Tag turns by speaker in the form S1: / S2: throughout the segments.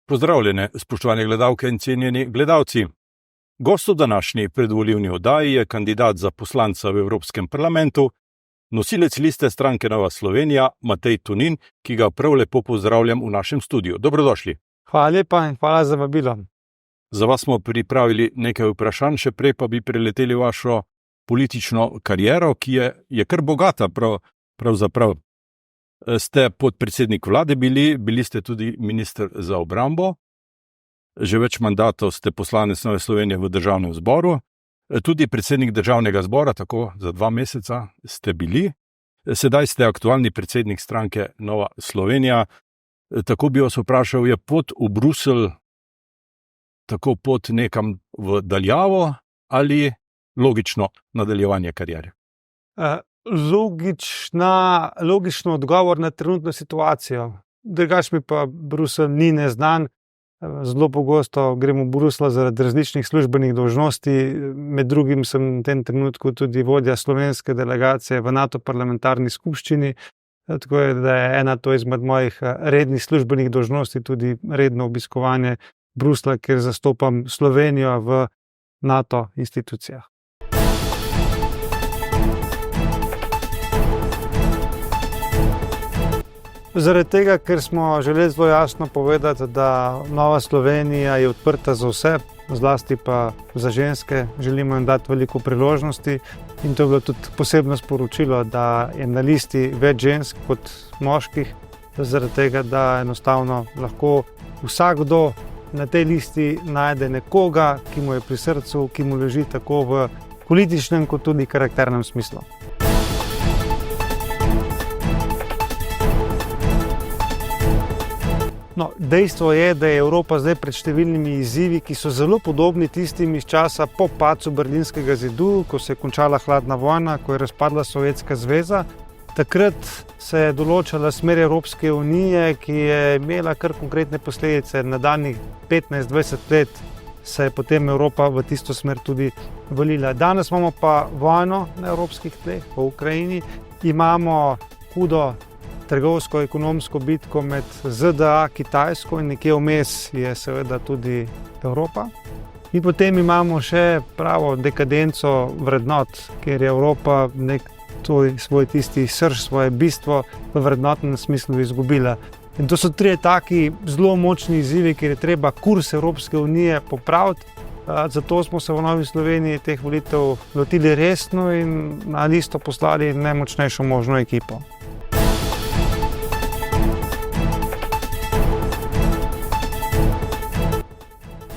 S1: Pozdravljene, spoštovane gledalke in cenjeni gledalci. Gost v današnji predvolilni oddaji je kandidat za poslanca v Evropskem parlamentu, nosilec liste stranke Nova Slovenija, Matej Tonin, ki ga prav lepo pozdravljam v našem studiu. Dobrodošli.
S2: Hvala lepa in hvala za vabilo.
S1: Za vas smo pripravili nekaj vprašanj, še prej pa bi preleteli vašo politično kariero, ki je kar bogata pravzaprav. Ste podpredsednik vlade bili ste tudi minister za obrambo, že več mandatov ste poslanec Nove Slovenije v državnem zboru, tudi predsednik državnega zbora, tako za 2 meseca ste bili. Sedaj ste aktualni predsednik stranke Nova Slovenija. Tako bi vas vprašal, je pot v Bruselj tako pot nekam v daljavo ali logično nadaljevanje kariere?
S2: Logično odgovor na trenutno situacijo. Drugače mi pa Bruselj ni neznan. Zelo pogosto gremo v Bruselj zaradi različnih službenih dolžnosti. Med drugim sem v tem trenutku tudi vodja slovenske delegacije v NATO parlamentarni skupščini. Tako je, da je ena to izmed mojih rednih službenih dolžnosti tudi redno obiskovanje Bruslja, kjer zastopam Slovenijo v NATO institucijah. Zaradi tega, ker smo želeli zelo jasno povedati, da Nova Slovenija je odprta za vse, zlasti pa za ženske, želimo jim dati veliko priložnosti in to je bilo tudi posebno sporočilo, da je na listi več žensk kot moških, zaradi tega, da enostavno lahko vsakdo na tej listi najde nekoga, ki mu je pri srcu, ki mu leži tako v političnem kot tudi karakternem smislu. No, dejstvo je, da je Evropa zdaj pred številnimi izzivi, ki so zelo podobni tistim iz časa po padcu Berlinskega zidu, ko se je končala hladna vojna, ko je razpadla Sovjetska zveza. Takrat se je določala smer Evropske unije, ki je imela kar konkretne posledice. Na daljnih 15-20 let se je potem Evropa v tisto smer tudi valila. Danes imamo pa vojno na evropskih tleh v Ukrajini. Imamo hudo trgovsko-ekonomsko bitko med ZDA, Kitajsko in nekje vmes je seveda tudi Evropa. In potem imamo še pravo dekadenco vrednot, kjer je Evropa svoj tisti srž, svoje bistvo v vrednotnem smislu izgubila. In to so 3 taki zelo močni izzivi, kjer je treba kurs Evropske unije popraviti. Zato smo se v Novi Sloveniji teh volitev lotili resno in na listo poslali najmočnejšo možno ekipo.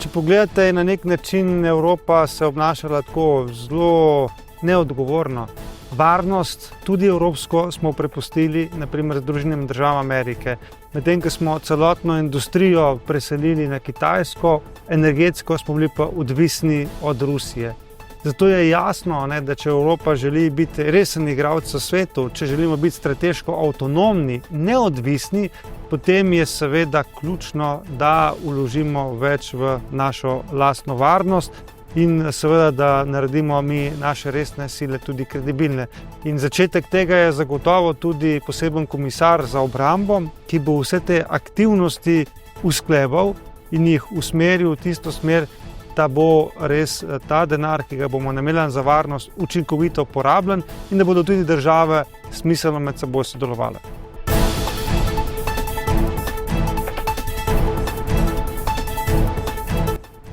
S2: Če pogledate, na nek način Evropa se obnašala tako zelo neodgovorno. Varnost, tudi evropsko, smo prepustili naprimer Združenim državam Amerike. Medtem ko smo celotno industrijo preselili na Kitajsko, energetsko smo bili pa odvisni od Rusije. Zato je jasno, da če Evropa želi biti resen igralec v svetu, če želimo biti strateško avtonomni, neodvisni, potem je seveda ključno, da vložimo več v našo lastno varnost in seveda, da naredimo mi naše resne sile tudi kredibilne. In začetek tega je zagotovo tudi poseben komisar za obrambo, ki bo vse te aktivnosti usklajeval in jih usmeril v tisto smer, da bo res ta denar, ki ga bomo namenili za varnost, učinkovito porabljen in da bodo tudi države smiselno med seboj sodelovale.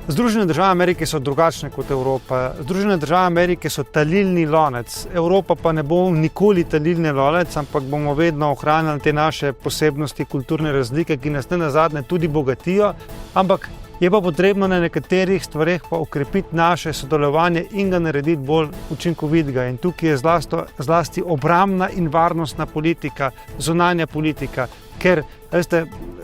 S2: Združene države Amerike so drugačne kot Evropa. Združene države Amerike so talilni lonec. Evropa pa ne bo nikoli talilni lonec, ampak bomo vedno ohranjali te naše posebnosti, kulturne razlike, ki nas nenazadnje tudi bogatijo, ampak je pa potrebno na nekaterih stvareh pa okrepiti naše sodelovanje in ga narediti bolj učinkovitega. In tukaj je zlasti obrambna in varnostna politika, zunanja politika, ker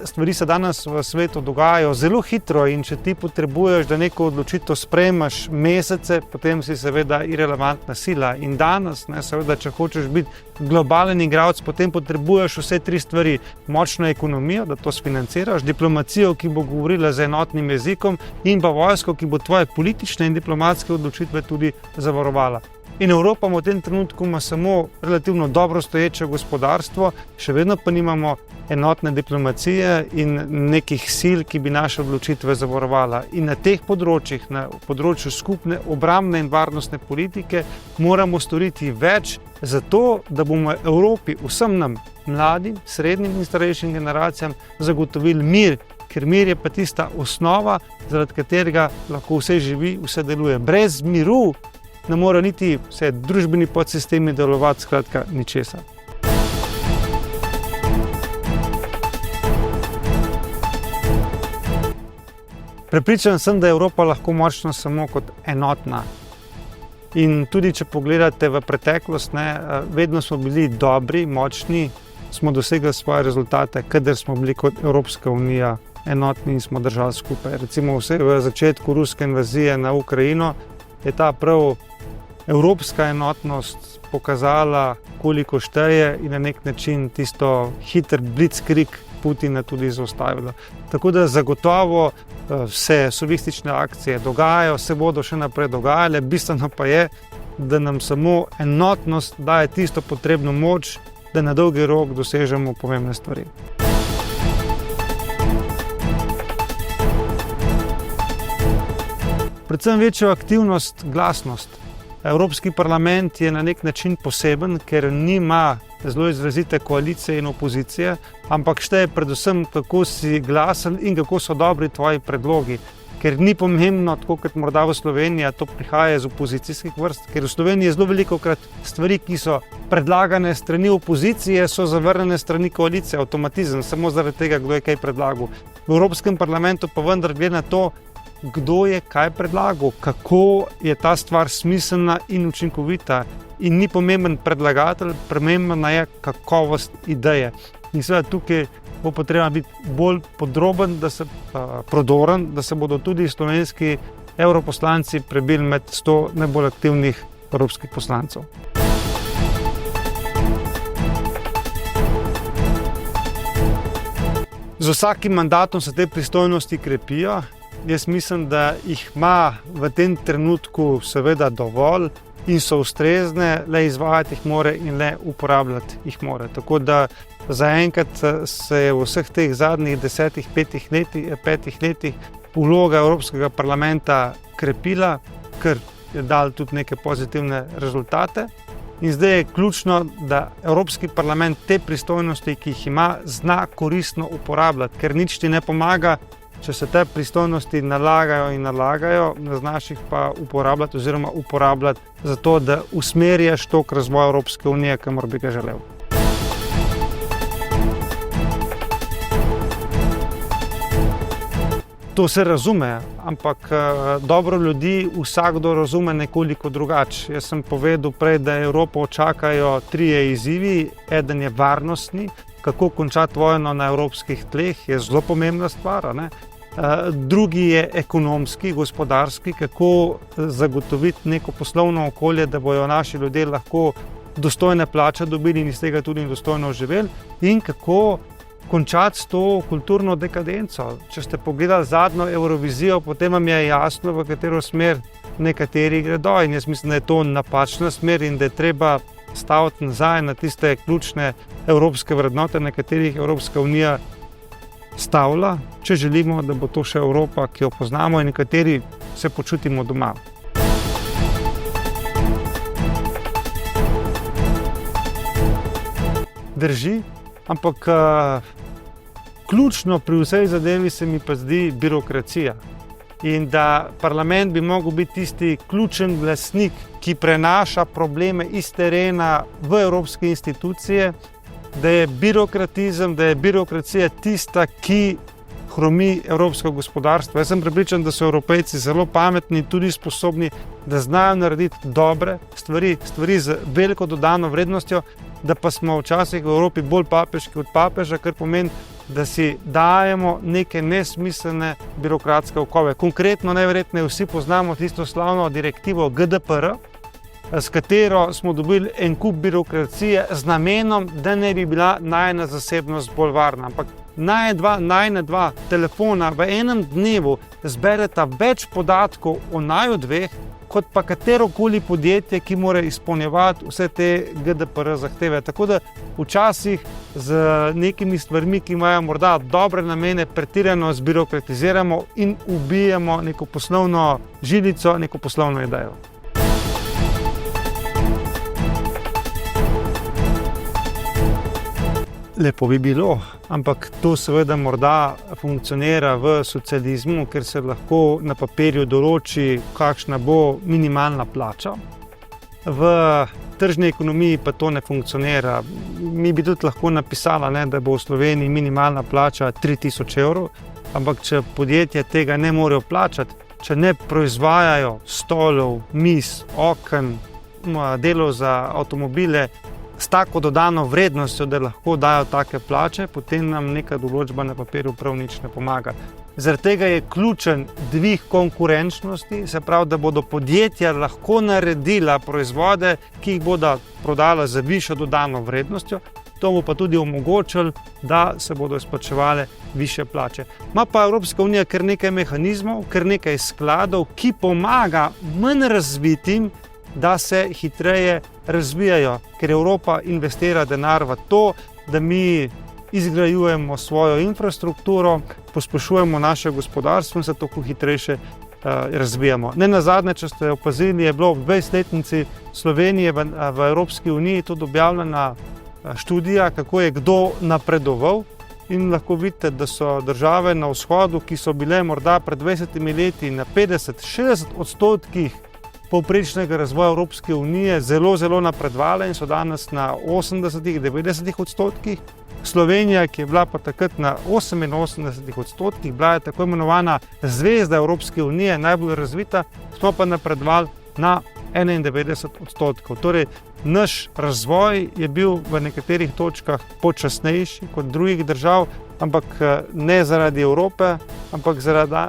S2: stvari se danes v svetu dogajajo zelo hitro in če ti potrebuješ, da neko odločitev sprejmeš mesece, potem si seveda irelevantna sila. In danes, seveda, če hočeš biti globalen igralec, potem potrebuješ vse 3 stvari. Močno ekonomijo, da to sfinanciraš, diplomacijo, ki bo govorila z enotnim jezikom in pa vojsko, ki bo tvoje politične in diplomatske odločitve tudi zavarovala. In Evropa v tem trenutku ima samo relativno dobro stoječe gospodarstvo, še vedno pa nimamo enotne diplomacije in nekih sil, ki bi naše odločitve zavarovala. In na teh področjih, na področju skupne obrambne in varnostne politike, moramo storiti več za to, da bomo Evropi, vsem nam, mladim, srednjim in starejšim generacijam, zagotovili mir, ker mir je pa tista osnova, zaradi katerega lahko vse živi, vse deluje. Brez miru ne more niti vse družbeni podsistemi delovati, skratka ničesar. Prepričan sem, da je Evropa lahko močna samo kot enotna. In tudi, če pogledate v preteklost, vedno smo bili dobri, močni, smo dosegli svoje rezultate, kadar smo bili kot Evropska unija enotni in smo držali skupaj. Recimo v začetku ruske invazije na Ukrajino je ta prav evropska enotnost pokazala, koliko šteje in na nek način tisto hiter blitzkrieg Putina tudi zaustavila. Tako da zagotovo se sovistične akcije dogajajo, se bodo še naprej dogajale, bistveno pa je, da nam samo enotnost daje tisto potrebno moč, da na dolgi rok dosežemo pomembne stvari. Predvsem večjo aktivnost, glasnost. Evropski parlament je na nek način poseben, ker nima zelo izrazite koalicije in opozicije, ampak šteje predvsem, kako si glasen in kako so dobri tvoji predlogi. Ker ni pomembno, tako kot morda v Sloveniji, to prihaja iz opozicijskih vrst, ker v Sloveniji je zelo velikokrat stvari, ki so predlagane strani opozicije, so zavrnjene strani koalicije, avtomatizem, samo zaradi tega, kdo je kaj predlagal. V Evropskem parlamentu pa vendar glede na to, kdo je kaj predlagal, kako je ta stvar smiselna in učinkovita. In ni pomemben predlagatelj, pomembna je kakovost ideje. In seveda tukaj bo potrebno biti bolj podroben, prodoren, da se bodo tudi slovenski evroposlanci prebili med 100 najbolj aktivnih evropskih poslancev. Z vsakim mandatom se te pristojnosti krepijo. Jaz mislim, da jih ima v tem trenutku seveda dovolj in so ustrezne, le izvajati jih more in le uporabljati jih more. Tako da zaenkrat se je v vseh teh zadnjih 5 letih vloga Evropskega parlamenta krepila, ker je dal tudi neke pozitivne rezultate. In zdaj je ključno, da Evropski parlament te pristojnosti, ki jih ima, zna koristno uporabljati, ker nič ti ne pomaga, če se te pristojnosti nalagajo, ne znaš jih pa uporabljati oziroma uporabljati za to, da usmerjaš tok razvoja Evropske unije, kamor bi ga želel. To se razume, ampak dobro ljudi vsakdo razume nekoliko drugače. Jaz sem povedal prej, da Evropo čakajo 3 izzivi. Eden je varnostni, kako končati vojno na evropskih tleh, je zelo pomembna stvar. Drugi je ekonomski, gospodarski, kako zagotoviti neko poslovno okolje, da bojo naši ljudje lahko dostojne plače dobili in iz tega tudi dostojno živeli, in kako končati s to kulturno dekadenco. Če ste pogledali zadnjo Eurovizijo, potem vam je jasno, v katero smer nekateri gredo, in jaz mislim, da je to napačna smer in da je treba staviti nazaj na tiste ključne evropske vrednote, na katerih Evropska unija stavlja, če želimo, da bo to še Evropa, ki jo poznamo in v kateri se počutimo doma. Drži, ampak ključno pri vsej zadevi se mi pa zdi birokracija. In da parlament bi mogel biti tisti ključen glasnik, ki prenaša probleme iz terena v evropske institucije, da je birokratizem, da je birokracija tista, ki hromi evropsko gospodarstvo. Jaz sem prepričan, da so Evropejci zelo pametni in tudi sposobni, da znajo narediti dobre stvari z veliko dodano vrednostjo, da pa smo včasih v Evropi bolj papeški od papeža, kar pomeni, da si dajemo neke nesmiselne birokratske okove. Konkretno, najverjetneje vsi poznamo tisto slavno direktivo GDPR, s katero smo dobili en kup birokracije z namenom, da ne bi bila najina zasebnost bolj varna. Ampak najina dva telefona v enem dnevu zbereta več podatkov o naju dveh, kot pa katerokoli podjetje, ki mora izpolnjevati vse te GDPR zahteve. Tako da včasih z nekimi stvarmi, ki imajo morda dobre namene, pretirano zbirokratiziramo in ubijemo neko poslovno žilico, neko poslovno idejo. Lepo bi bilo, ampak to seveda morda funkcionira v socializmu, ker se lahko na papirju določi, kakšna bo minimalna plača. V tržni ekonomiji pa to ne funkcionira. Mi bi tudi lahko napisali, da bo v Sloveniji minimalna plača 3000 evrov, ampak če podjetja tega ne morejo plačati, če ne proizvajajo stolov, miz, oken, delov za avtomobile, s tako dodano vrednostjo, da lahko dajo take plače, potem nam neka določba na papirju prav nič ne pomaga. Zaradi tega je ključen dvig konkurenčnosti, se pravi, da bodo podjetja lahko naredila proizvode, ki jih bodo prodala za višjo dodano vrednostjo, to bo pa tudi omogočilo, da se bodo izplačevale višje plače. Ima pa Evropska unija kar nekaj mehanizmov, kar nekaj skladov, ki pomaga manj razvitim, da se hitreje razvijajo, ker Evropa investira denar v to, da mi izgrajujemo svojo infrastrukturo, pospešujemo naše gospodarstvo in se tako hitrejše razvijamo. Ne nazadnje, če ste opazili, je bilo v 20-letnici Slovenije v Evropski uniji tudi objavljena študija, kako je kdo napredoval, in lahko vidite, da so države na vzhodu, ki so bile morda pred 20 leti na 50-60% povprečnega razvoja Evropske unije zelo napredovale in so danes na 80-90%. Slovenija, ki je bila pa takrat na 88%, bila je tako imenovana zvezda Evropske unije, najbolj razvita, smo pa napredovali na 91%. Torej, naš razvoj je bil v nekaterih točkah počasnejši kot drugih držav, ampak ne zaradi Evrope, ampak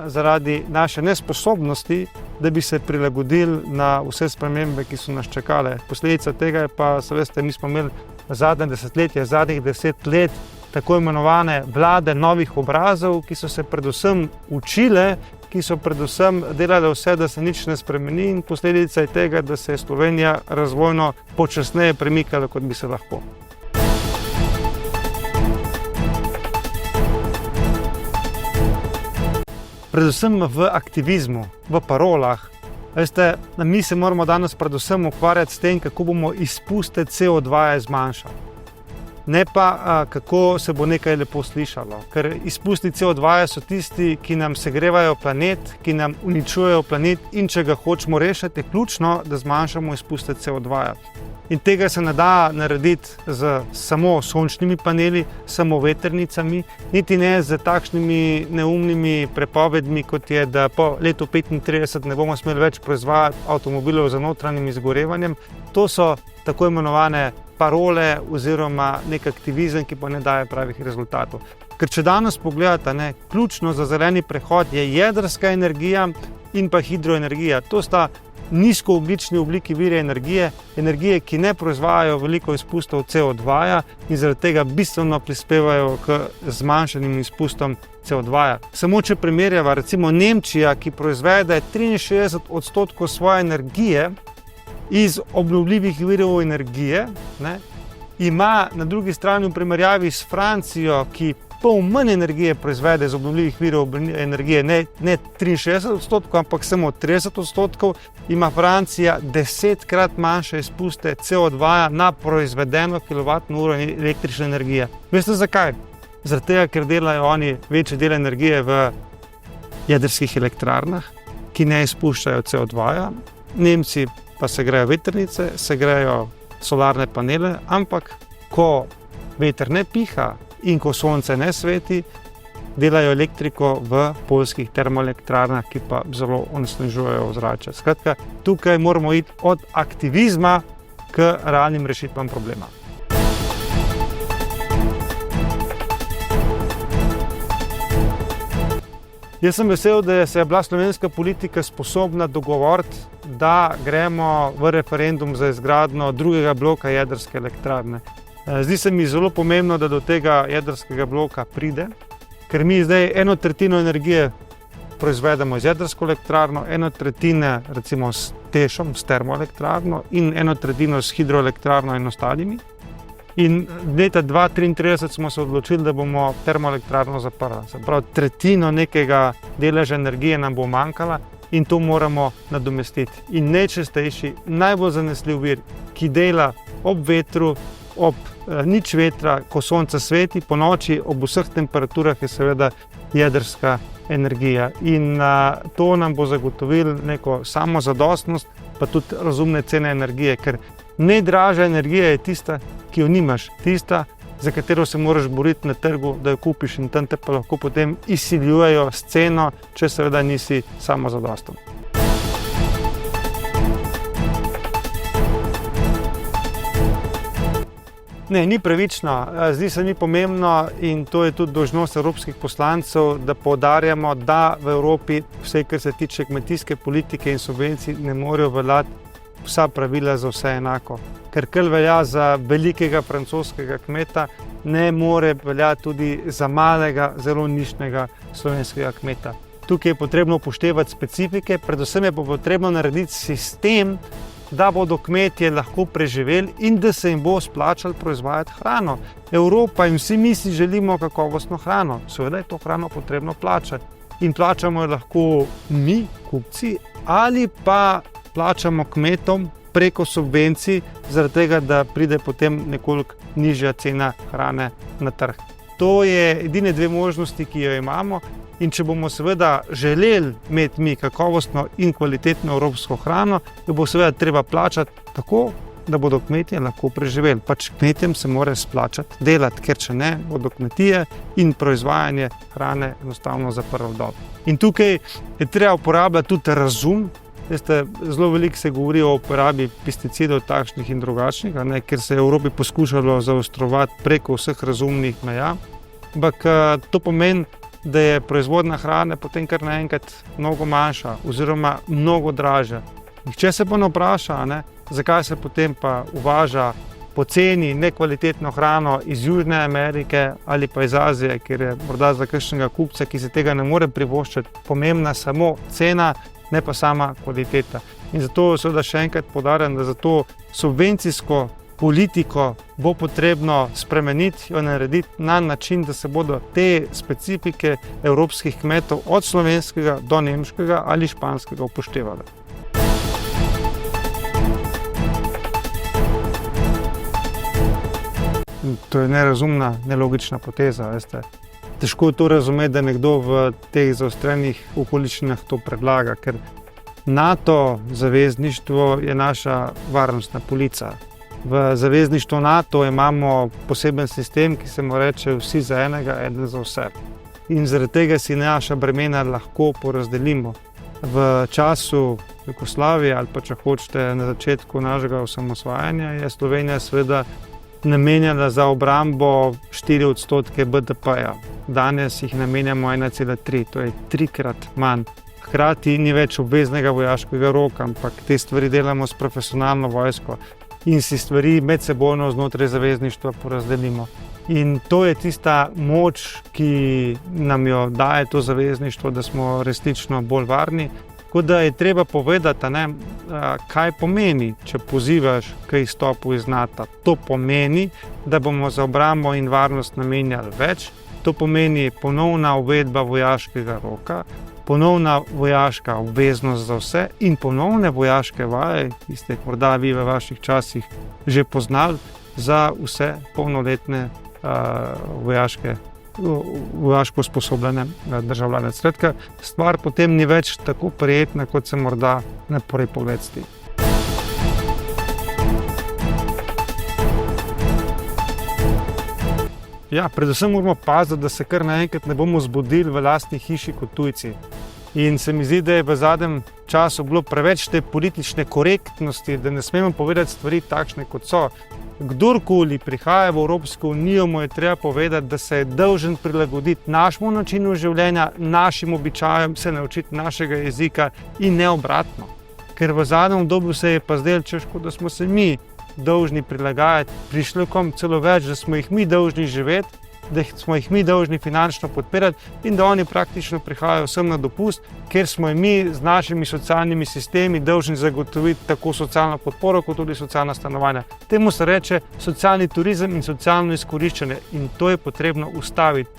S2: zaradi naše nesposobnosti, da bi se prilagodili na vse spremembe, ki so nas čakale. Posledica tega je pa, veste, mi smo imeli zadnje desetletje, zadnjih 10 let tako imenovane vlade novih obrazov, ki so se predvsem učile, ki so predvsem delale vse, da se nič ne spremeni, in posledica je tega, da se je Slovenija razvojno počasneje premikala, kot bi se lahko. Predvsem v aktivizmu, v parolah. Veste, mi se moramo danes predvsem ukvarjati s tem, kako bomo izpuste CO2 zmanjšali. Ne pa, kako se bo nekaj lepo slišalo. Ker izpusti CO2 so tisti, ki nam segrevajo planet, ki nam uničujejo planet, in če ga hočemo rešiti, je ključno, da zmanjšamo izpuste CO2. In tega se ne da narediti z samo sončnimi paneli, samo vetrnicami, niti ne z takšnimi neumnimi prepovedmi, kot je, da po letu 35 ne bomo smeli več proizvajati avtomobilov z notranjim izgorevanjem. To so tako imenovane parole oziroma nek aktivizem, ki pa ne daje pravih rezultatov. Ker če danes pogledate, ključno za zeleni prehod je jedrska energija in pa hidroenergija. To sta nizkoogljični obliki vire energije, ki ne proizvajajo veliko izpustov CO2 in zaradi tega bistveno prispevajo k zmanjšanim izpustom CO2. Samo če primerjava, recimo Nemčija, ki proizvede 63% svoje energije iz obnovljivih virov energije, ima na drugi strani v primerjavi s Francijo, ki pol manj energije proizvede iz obnovljivih virov energije, ne 63%, ampak samo 30%, ima Francija 10-krat manjše izpuste CO2 na proizvedeno kilovatno uro električne energije. Veste zakaj? Zaradi tega, ker delajo oni večji del energije v jedrskih elektrarnah, ki ne izpuščajo CO2. Nemci pa se grejo vetrnice, se grejo solarne panele, ampak ko veter ne piha in ko sonce ne sveti, delajo elektriko v poljskih termoelektrarnah, ki pa zelo onesnažujejo ozračje. Skratka, tukaj moramo iti od aktivizma k realnim rešitvam problema. Jaz sem vesel, da se je bila slovenska politika sposobna dogovoriti, da gremo v referendum za izgradnjo drugega bloka jedrske elektrarne. Zdi se mi zelo pomembno, da do tega jedrskega bloka pride, ker mi zdaj 1/3 energije proizvedemo z jedrsko elektrarno, 1/3 recimo s TEŠom, s termoelektrarno in 1/3 s hidroelektrarno in ostalimi. In leta 2033 smo se odločili, da bomo termoelektrarno zaprli. Se pravi, 1/3 nekega deleža energije nam bo manjkala in to moramo nadomestiti. In najčistejši, najbolj zanesljiv vir, ki dela ob vetru, ob nič vetra, ko sonce sveti, po noči, ob vseh temperaturah, je seveda jedrska energija. In to nam bo zagotovilo neko samozadostnost, pa tudi razumne cene energije, ker najdražja energija je tista, ki jo nimaš, tista, za katero se moraš boriti na trgu, da jo kupiš, in tam te pa lahko potem izsiljujejo s ceno, če seveda nisi samozadosten. Ne, ni pravično, zdi se mi pomembno in to je tudi dolžnost evropskih poslancev, da poudarjamo, da v Evropi, vse kar se tiče kmetijske politike in subvencij, ne morejo veljati vsa pravila za vse enako. Ker kar velja za velikega francoskega kmeta, ne more veljati tudi za malega, zelo nišnega slovenskega kmeta. Tukaj je potrebno upoštevati specifike, predvsem je pa potrebno narediti sistem, da bodo kmetje lahko preživeli in da se jim bo splačalo proizvajati hrano. Evropa in vsi mi si želimo kakovostno hrano, seveda je to hrano potrebno plačati. In plačamo jo lahko mi, kupci, ali pa plačamo kmetom preko subvencij, zaradi tega, da pride potem nekoliko nižja cena hrane na trg. To je edine dve možnosti, ki jo imamo. In če bomo seveda želeli imeti mi kakovostno in kvalitetno evropsko hrano, jo bo seveda treba plačati tako, da bodo kmetje lahko preživeli. Pač kmetjem se mora splačati delati, ker če ne, bodo kmetije in proizvajanje hrane enostavno zaprli dol. In tukaj je treba uporabljati tudi razum. Veste, zelo veliko se govori o uporabi pesticidov takšnih in drugačnih, ker se je v Evropi poskušalo zaostrovati preko vseh razumnih meja. Ampak to pomeni, da je proizvodnja hrane potem kar naenkrat mnogo manjša oziroma mnogo dražja. Nihče se pa ne vpraša, zakaj se potem pa uvaža poceni nekvalitetno hrano iz Južne Amerike ali pa iz Azije, ker je morda za kakšnega kupca, ki se tega ne more privoščiti, pomembna samo cena, ne pa sama kvaliteta. In zato seveda še enkrat poudarjam, da za to subvencijsko politiko bo potrebno spremeniti, jo narediti na način, da se bodo te specifike evropskih kmetov od slovenskega do nemškega ali španskega upoštevale. To je nerazumna, nelogična poteza, veste. Težko je to razumeti, da nekdo v teh zaostrenih okoliščinah to predlaga, ker NATO zavezništvo je naša varnostna polica. V zavezništvu NATO imamo poseben sistem, ki se mu reče vsi za enega, eden za vse. In zaradi tega si naša bremena lahko porazdelimo. V času Jugoslavije ali pa če hočete na začetku našega osamosvajanja je Slovenija seveda namenjala za obrambo 4% BDP-ja. Danes jih namenjamo 1,3, to je 3-krat manj. Hkrati ni več obveznega vojaškega roka, ampak te stvari delamo s profesionalno vojsko in si stvari medsebojno znotraj zavezništva porazdelimo. In to je tista moč, ki nam jo daje to zavezništvo, da smo resnično bolj varni. Tako da je treba povedati, kaj pomeni, če pozivaš k izstopu iz NATO. To pomeni, da bomo za obrambo in varnost namenjali več. To pomeni ponovna uvedba vojaškega roka, ponovna vojaška obveznost za vse in ponovne vojaške vaje, ki ste jih morda vi v vaših časih že poznali, za vse polnoletne vojaško usposobljene državljane. Skratka, stvar potem ni več tako prijetna, kot se morda na prvi pogled zdi. Ja, predvsem moramo paziti, da se kar naenkrat ne bomo zbudili v lastni hiši kot tujci. In se mi zdi, da je v zadnjem času bilo preveč te politične korektnosti, da ne smemo povedati stvari takšne, kot so. Kdorkoli prihaja v Evropsko unijo, mu je treba povedati, da se je dolžen prilagoditi našemu načinu življenja, našim običajem, se naučiti našega jezika in ne obratno. Ker v zadnjem obdobju se je pa zdelo, češko, da smo se mi dolžni prilagajati prišlekom, celo več, da smo jih mi dolžni živeti, da smo jih mi dolžni finančno podpirati in da oni praktično prihajajo sem na dopust, ker smo jim mi z našimi socialnimi sistemi dolžni zagotoviti tako socialno podporo, kot tudi socialna stanovanja. Temu se reče socialni turizem in socialno izkoriščanje in to je potrebno ustaviti.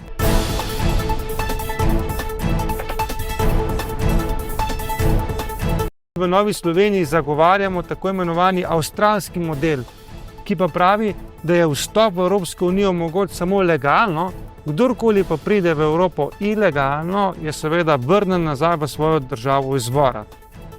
S2: V Novi Sloveniji zagovarjamo tako imenovani avstralski model, ki pa pravi, da je vstop v Evropsko unijo mogoč samo legalno, kdorkoli pa pride v Evropo ilegalno, je seveda vrnen nazaj v svojo državo izvora.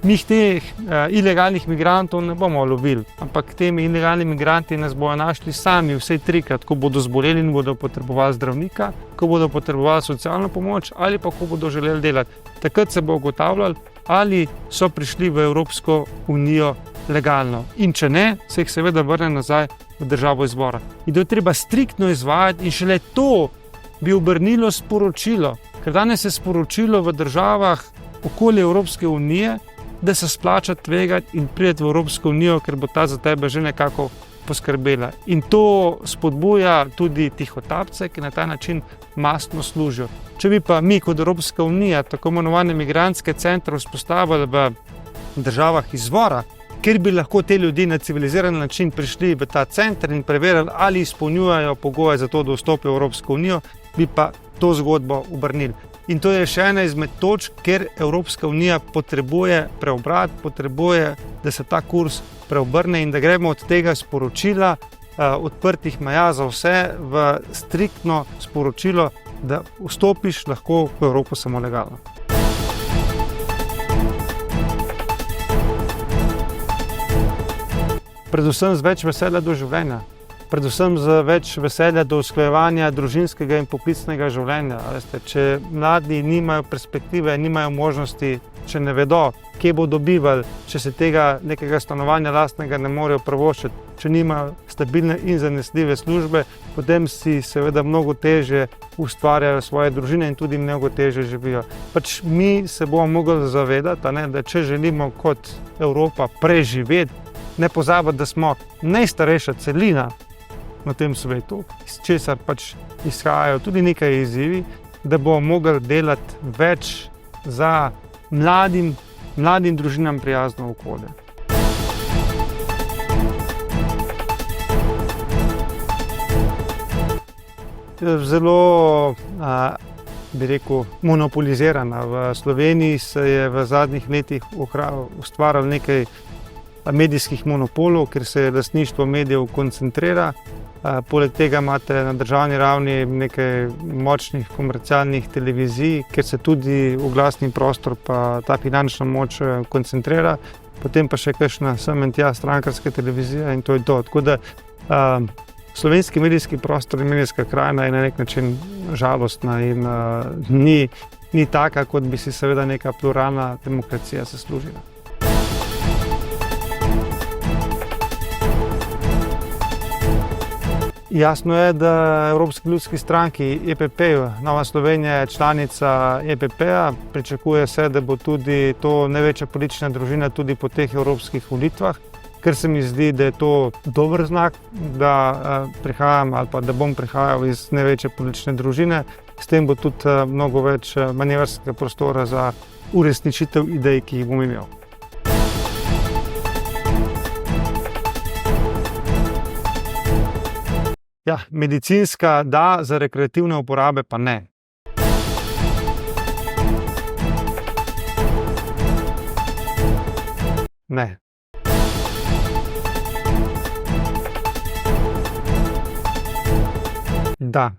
S2: Mi teh ilegalnih migrantov ne bomo lovili, ampak temi ilegalni migranti nas bodo našli sami vsaj trikrat, ko bodo zboleli in bodo potrebovali zdravnika, ko bodo potrebovali socialno pomoč ali pa ko bodo želeli delati. Takrat se bo ugotavljalo, ali so prišli v Evropsko unijo legalno. In če ne, se jih seveda vrne nazaj v državo izvora. In to je treba striktno izvajati in šele to bi obrnilo sporočilo. Ker danes je sporočilo v državah okoli Evropske unije, da se splača tvegati in priti v Evropsko unijo, ker bo ta za tebe že nekako poskrbela. In to spodbuja tudi tihotapce, ki na ta način mastno služijo. Če bi pa mi kot Evropska unija tako imenovane migrantske centre vzpostavili v državah izvora, kjer bi lahko te ljudi na civiliziran način prišli v ta center in preverili, ali izpolnjujejo pogoje za to, da vstopijo v Evropsko unijo, bi pa to zgodbo obrnili. In to je še ena izmed točk, kjer Evropska unija potrebuje preobrat, potrebuje, da se ta kurs preobrne in da gremo od tega sporočila odprtih meja za vse v striktno sporočilo, da vstopiš lahko v Evropo samo legalno. Predvsem z več veselja do življenja. Predvsem z več veselja do usklajevanja družinskega in poklicnega življenja. Veste, če mladi nimajo perspektive, nimajo možnosti, če ne vedo, kje bodo bivali, če se tega nekega stanovanja lastnega ne morejo privoščiti, če nimajo stabilne in zanesljive službe, potem si seveda mnogo težje ustvarjajo svoje družine in tudi mnogo težje živijo. Mi se bomo mogli zavedati, da če želimo kot Evropa preživeti, ne pozabiti, da smo najstarejša celina na tem svetu, iz česar izhajajo tudi nekaj izzivi, da bomo mogli delati več za mladim družinam prijazno okolje. Zelo, bi rekel, monopolizirana. V Sloveniji se je v zadnjih letih ustvarjalo nekaj medijskih monopolov, ker se lastništvo medijev koncentrira. Poleg tega imate na državni ravni nekaj močnih komercialnih televizij, kjer se tudi oglasni prostor pa ta finančna moč koncentrira. Potem pa še kakšna sem in tja strankarska televizija in to je to. Tako da slovenski medijski prostor in medijska krajina je na nek način žalostna in ni taka, kot bi si seveda neka pluralna demokracija zaslužila. Jasno je, da Evropski ljudski stranki EPP, Nova Slovenija je članica EPP-a, pričakuje se, da bo tudi to največja politična družina tudi po teh evropskih volitvah, ker se mi zdi, da je to dober znak, da prihajam ali pa da bom prihajal iz največje politične družine. S tem bo tudi mnogo več manevrskega prostora za uresničitev idej, ki jih bom imel. Ja, medicinska da, za rekreativne uporabe pa ne. Ne. Da.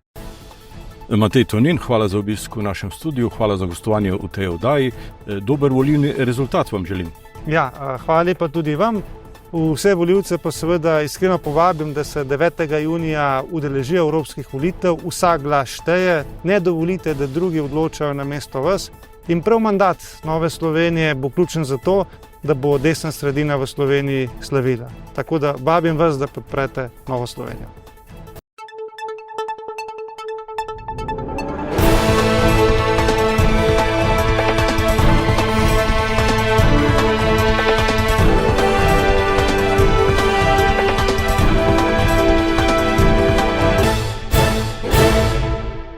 S1: Matej Tonin, hvala za obisk v našem studiu, hvala za gostovanje v tej oddaji. Dober volilni rezultat vam želim.
S2: Ja, hvala lepa tudi vam. Vse volivce pa seveda iskreno povabim, da se 9. junija udeležijo evropskih volitev. Vsak glas šteje, ne dovolite, da drugi odločajo namesto vas In prav mandat Nove Slovenije bo ključen za to, da bo desna sredina v Sloveniji slavila. Tako da vabim vas, da podprete Novo Slovenijo.